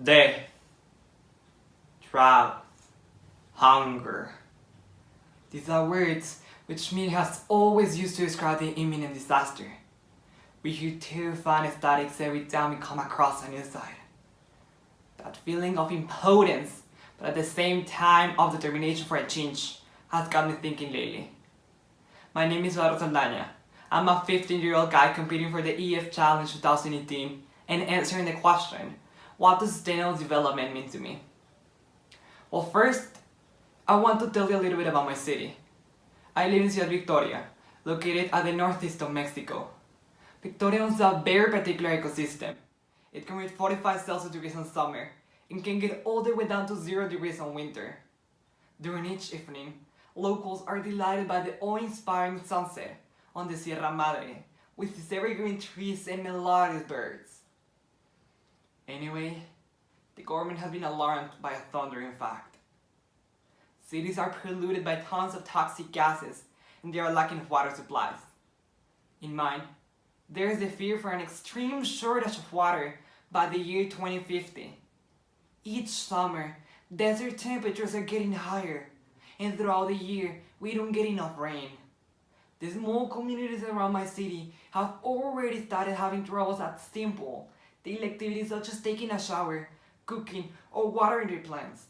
death, drought, hunger. These are words which media has always used to describe the imminent disaster. We hear terrifying statistics every time we come across a news site. That feeling of impotence, but at the same time of determination for a change, has got me thinking lately. My name is Eduardo Saldaña. I'm a 15-year-old guy competing for the EF Challenge 2018 and answering the question, what does sustainable development mean to me? Well, first, I want to tell you a little bit about my city. I live in Ciudad Victoria, located at the northeast of Mexico. Victoria owns a very particular ecosystem. It can reach 45 Celsius degrees in summer and can get all the way down to 0 degrees in winter. During each evening, locals are delighted by the awe-inspiring sunset on the Sierra Madre with its evergreen trees and melodious birds. Anyway, the government has been alarmed by a thundering fact. Cities are polluted by tons of toxic gases and they are lacking of water supplies. In mine, there is a fear for an extreme shortage of water by the year 2050. Each summer, desert temperatures are getting higher, and throughout the year, we don't get enough rain. The small communities around my city have already started having troubles at simple daily activities such as taking a shower, cooking, or watering their plants.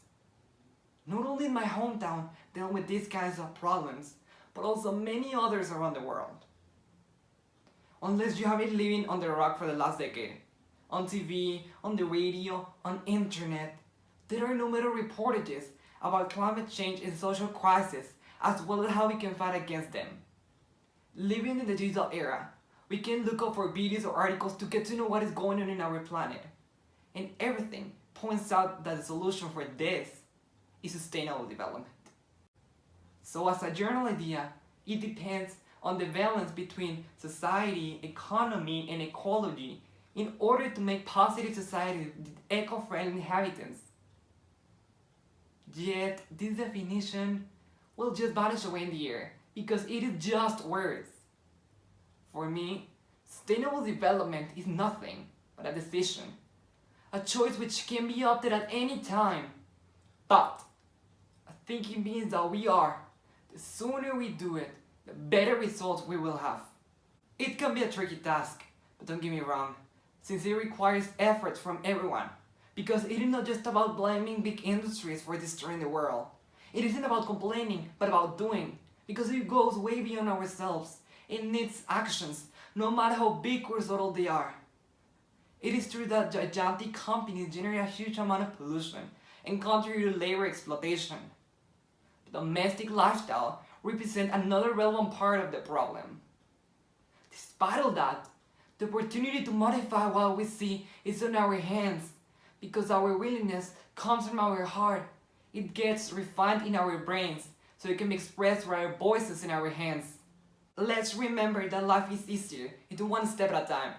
Not only in my hometown dealing with these kinds of problems, but also many others around the world. Unless you have been living under a rock for the last decade, on TV, on the radio, on internet, there are no matter reportages about climate change and social crisis, as well as how we can fight against them. Living in the digital era, we can look up for videos or articles to get to know what is going on in our planet. And everything points out that the solution for this is sustainable development. So as a general idea, it depends on the balance between society, economy, and ecology in order to make positive society with eco-friendly inhabitants. Yet, this definition will just vanish away in the air because it is just words. For me, sustainable development is nothing but a decision, a choice which can be opted at any time. But I think it means that the sooner we do it, the better results we will have. It can be a tricky task, but don't get me wrong, since it requires effort from everyone. Because it is not just about blaming big industries for destroying the world. It isn't about complaining, but about doing. Because it goes way beyond ourselves. It needs actions, no matter how big or subtle they are. It is true that gigantic companies generate a huge amount of pollution and contribute to labor exploitation. The domestic lifestyle represents another relevant part of the problem. Despite all that, the opportunity to modify what we see is in our hands. Because our willingness comes from our heart. It gets refined in our brains, so it can be expressed through our voices in our hands. Let's remember that life is easier if do one step at a time.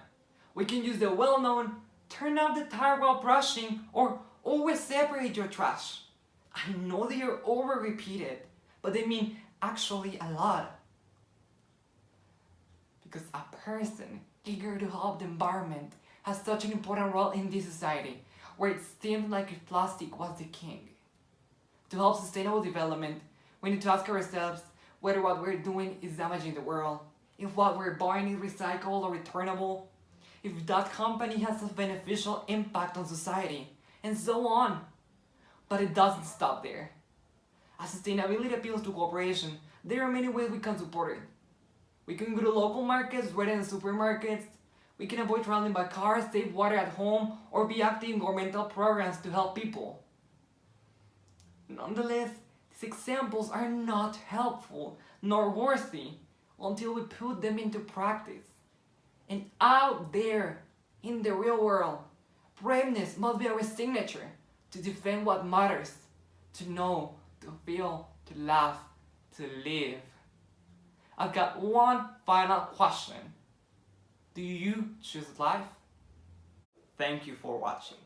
We can use the well-known, turn off the tire while brushing, or always separate your trash. I know they are over-repeated, but they mean actually a lot. Because a person eager to help the environment has such an important role in this society, where it seems like if plastic was the king. To help sustainable development, we need to ask ourselves whether what we're doing is damaging the world, if what we're buying is recyclable or returnable, if that company has a beneficial impact on society, and so on. But it doesn't stop there. As sustainability appeals to cooperation, there are many ways we can support it. We can go to local markets rather than supermarkets. We can avoid traveling by car, save water at home, or be active in governmental programs to help people. Nonetheless, these examples are not helpful nor worthy until we put them into practice. And out there, in the real world, braveness must be our signature to defend what matters, to know, to feel, to laugh, to live. I've got one final question. Do you choose life? Thank you for watching.